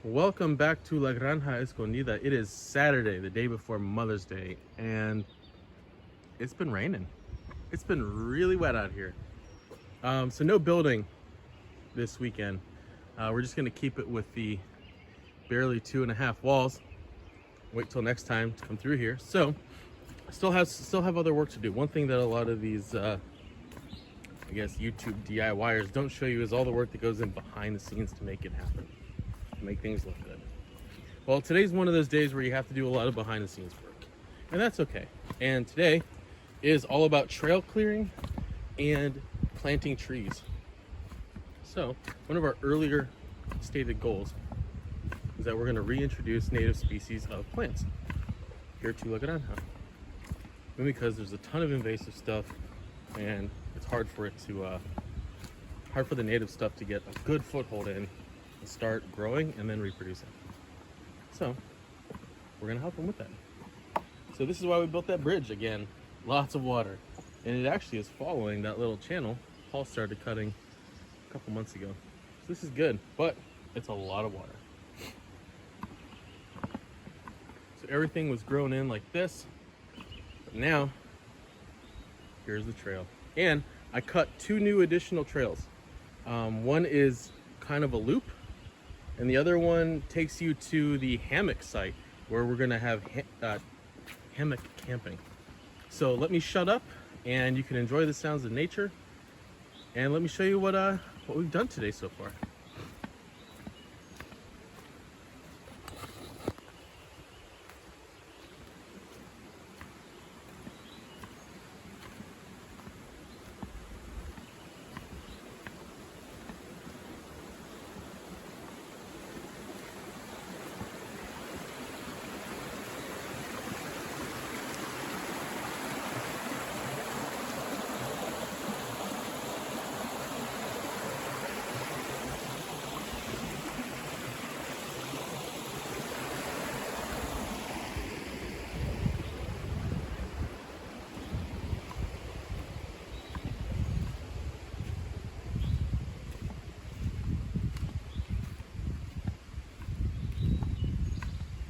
Welcome back to La Granja Escondida. It is Saturday, the day before Mother's Day, and it's been raining. It's been really wet out here. So no building this weekend. We're just gonna keep it with the barely 2.5 walls. Wait till next time to come through here. So I still have other work to do. One thing that a lot of these I guess YouTube DIYers don't show you is all the work that goes in behind the scenes to make it happen, to make things look good. Well, today's one of those days where you have to do a lot of behind the scenes work, and that's okay. And today is all about trail clearing and planting trees. So one of our earlier stated goals is that we're going to reintroduce native species of plants here to La Granja. And because there's a ton of invasive stuff and it's hard for the native stuff to get a good foothold in and start growing and then reproducing. So we're gonna help them with that. So this is why we built that bridge again. Lots of water, and it actually is following that little channel Paul started cutting a couple months ago. So this is good, but it's a lot of water. So everything was grown in like this, but now here's the trail. And I cut 2 new additional trails. One is kind of a loop, and the other one takes you to the hammock site where we're gonna have hammock camping. So let me shut up and you can enjoy the sounds of nature, and let me show you what we've done today so far.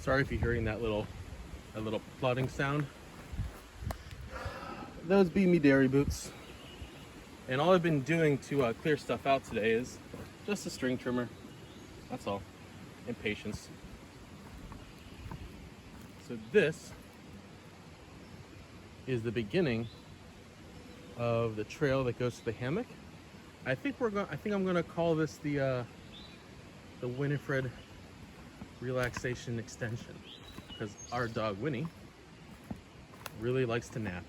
Sorry if you're hearing that little plodding sound. Those be me dairy boots. And all I've been doing to clear stuff out today is just a string trimmer. That's all. And patience. So this is the beginning of the trail that goes to the hammock. I think I'm gonna call this the Winifred relaxation extension, because our dog Winnie really likes to nap,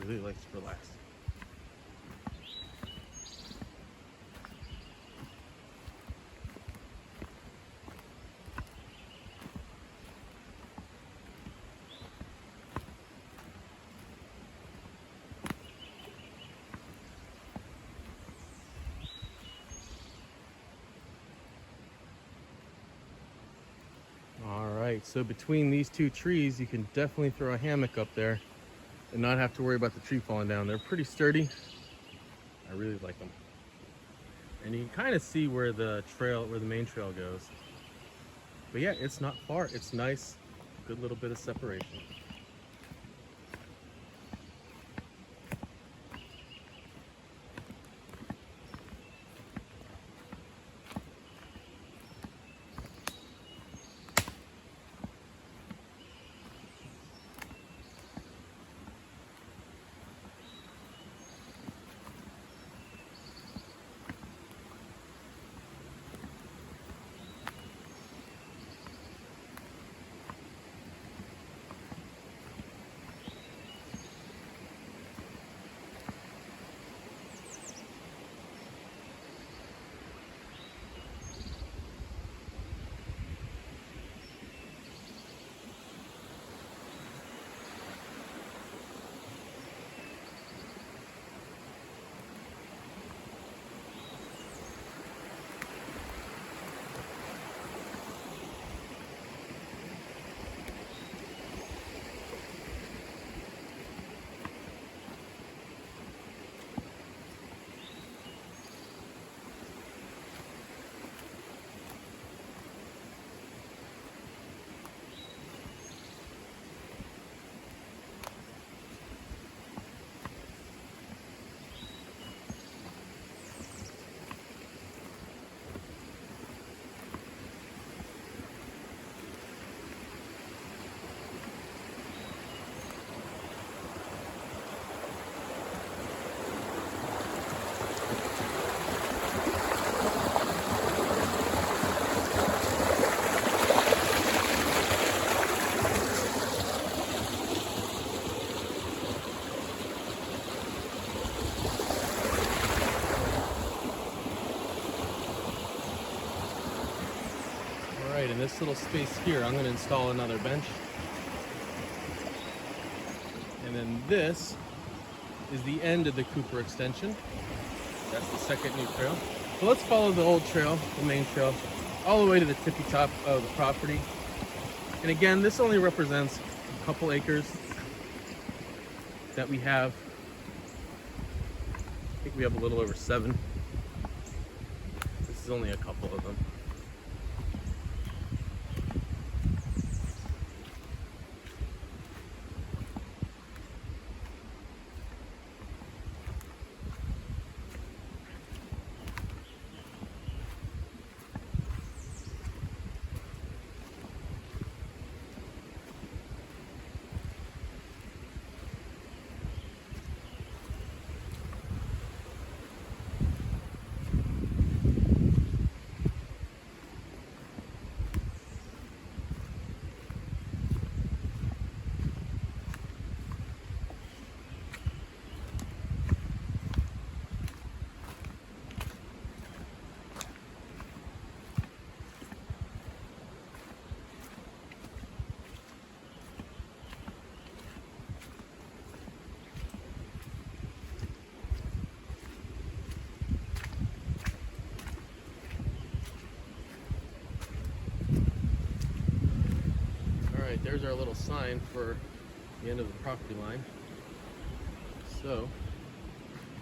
really likes to relax. Alright, so between these 2 trees you can definitely throw a hammock up there and not have to worry about the tree falling down. They're pretty sturdy. I really like them. And you can kind of see where the main trail goes. But yeah, it's not far. It's nice, good little bit of separation. right, in this little space here, I'm going to install another bench. And then this is the end of the Cooper extension. That's the second new trail. So let's follow the old trail, the main trail, all the way to the tippy top of the property. And again, this only represents a couple acres that we have. I think we have a little over 7. This is only a couple of them. There's our little sign for the end of the property line. So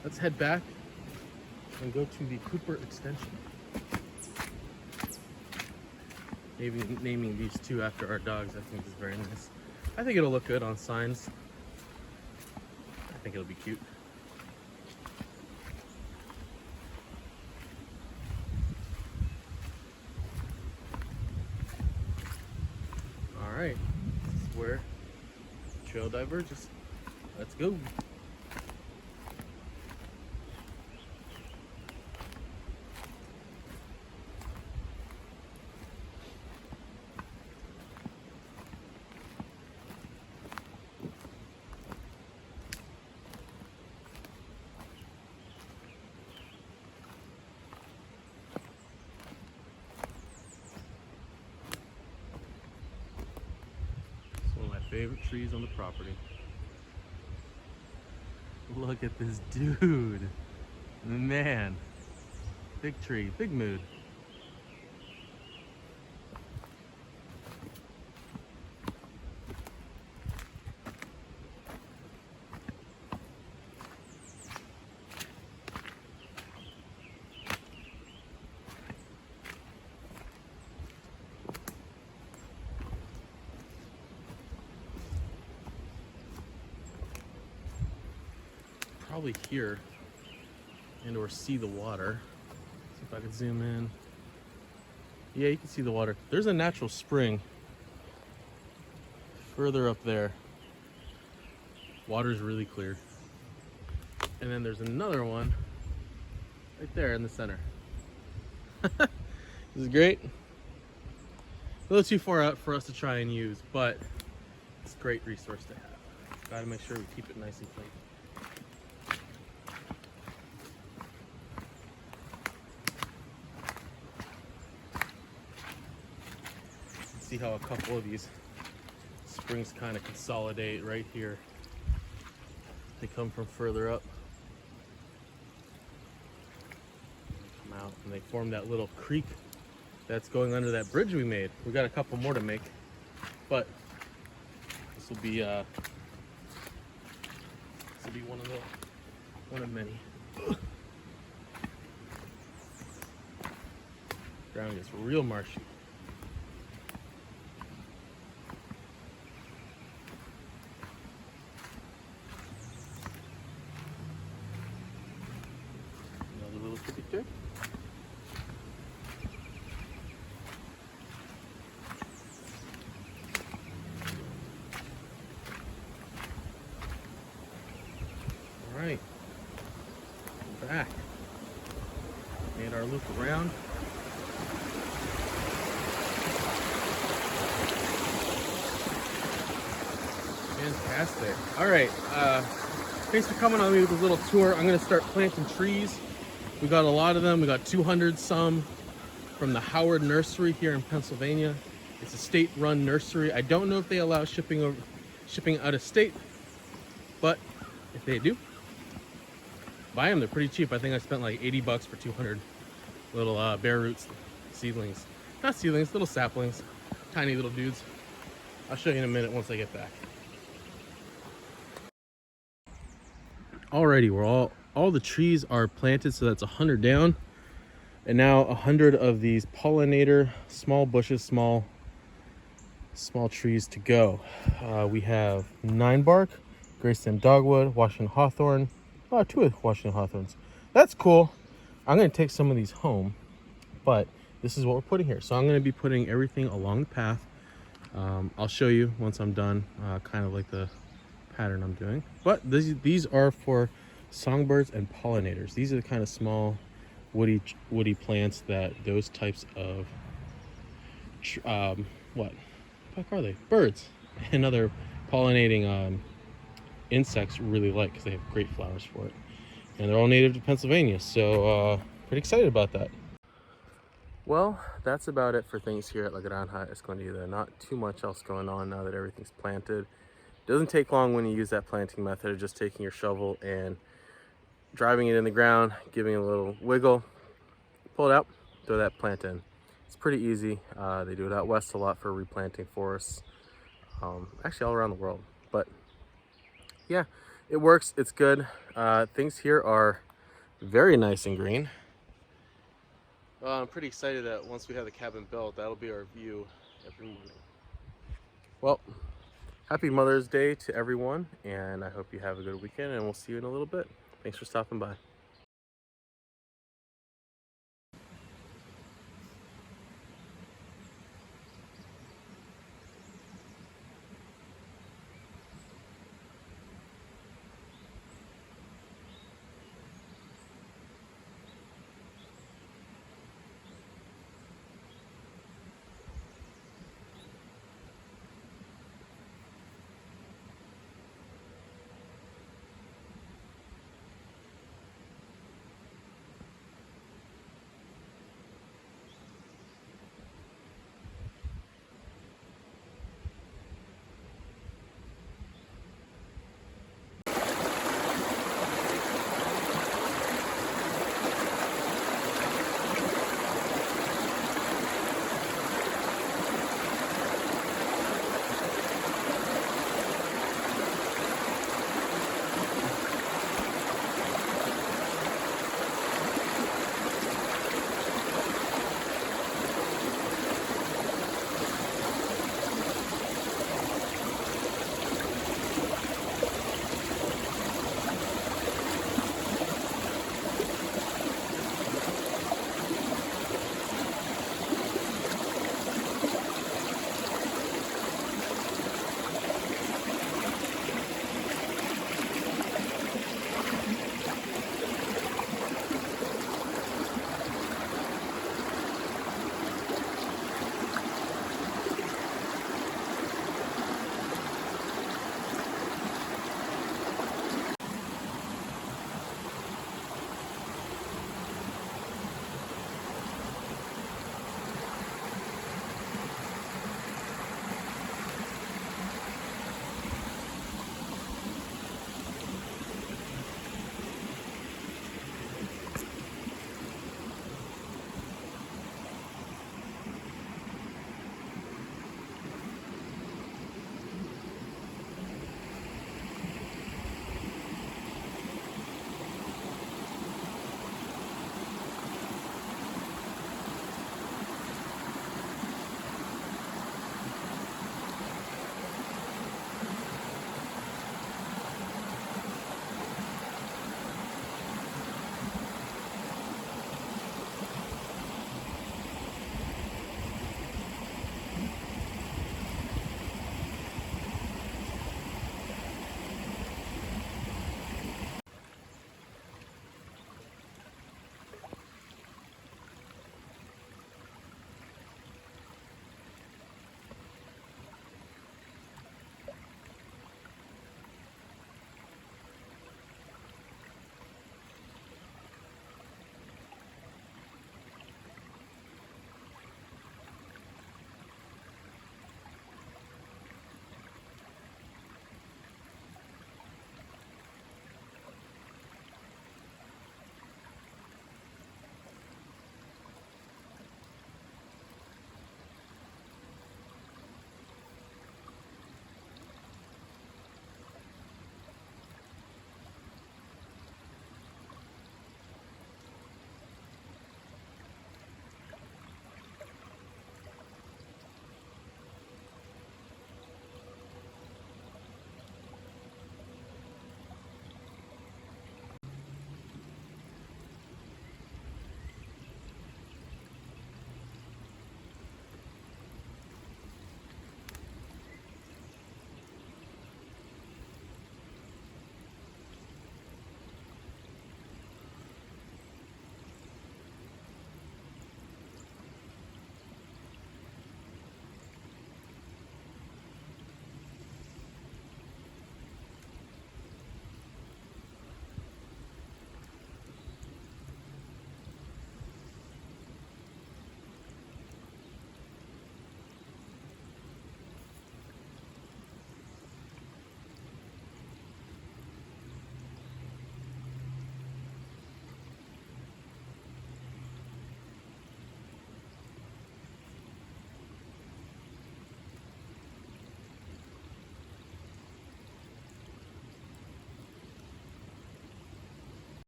let's head back and go to the Cooper extension. Maybe naming these 2 after our dogs, I think is very nice. I think it'll look good on signs. I think it'll be cute. All right. Where trail diverges. Let's go. Favorite trees on the property. Look at this dude. Man. Big tree, big mood. Probably here and or see the water. See if I can zoom in. Yeah, you can see the water. There's a natural spring further up there. Water's really clear. And then there's another one right there in the center. This is great. A little too far out for us to try and use, but it's a great resource to have. Gotta make sure we keep it nice and clean. See how a couple of these springs kind of consolidate right here. They come from further up. Come out and they form that little creek that's going under that bridge we made. We got a couple more to make, but this will be one of many. Ground gets real marshy. Another little tippy tip. All right, we're back. Made our loop around. Fantastic. All right, thanks for coming on me with this little tour. I'm gonna start planting trees. We got a lot of them. We got 200 some. from the Howard Nursery here in Pennsylvania. It's a state-run nursery. I don't know if they allow shipping out of state, but if they do, buy them. They're pretty cheap. I think I spent like 80 bucks for 200 little bare roots seedlings. Not seedlings, little saplings, tiny little dudes. I'll show you in a minute once I get back. Alrighty, we're all the trees are planted, so that's 100 down, and now 100 of these pollinator small bushes, small trees to go. We have 9 bark, gray stem dogwood, Washington hawthorn, 2 Washington hawthorns. That's cool. I'm going to take some of these home, but this is what we're putting here. So I'm going to be putting everything along the path. I'll show you once I'm done, kind of like the pattern I'm doing. But these are for songbirds and pollinators. These are the kind of small woody plants that those types of what are they? Birds and other pollinating insects really like, because they have great flowers for it. And they're all native to Pennsylvania, so pretty excited about that. Well, that's about it for things here at La Granja Escondida. Not too much else going on now that everything's planted. It doesn't take long when you use that planting method of just taking your shovel and driving it in the ground, giving it a little wiggle, pull it out, throw that plant in. It's pretty easy. They do it out west a lot for replanting forests, actually all around the world. But yeah, it works, it's good. Things here are very nice and green. I'm pretty excited that once we have the cabin built, that'll be our view every morning. Well, happy Mother's Day to everyone, and I hope you have a good weekend, and we'll see you in a little bit. Thanks for stopping by.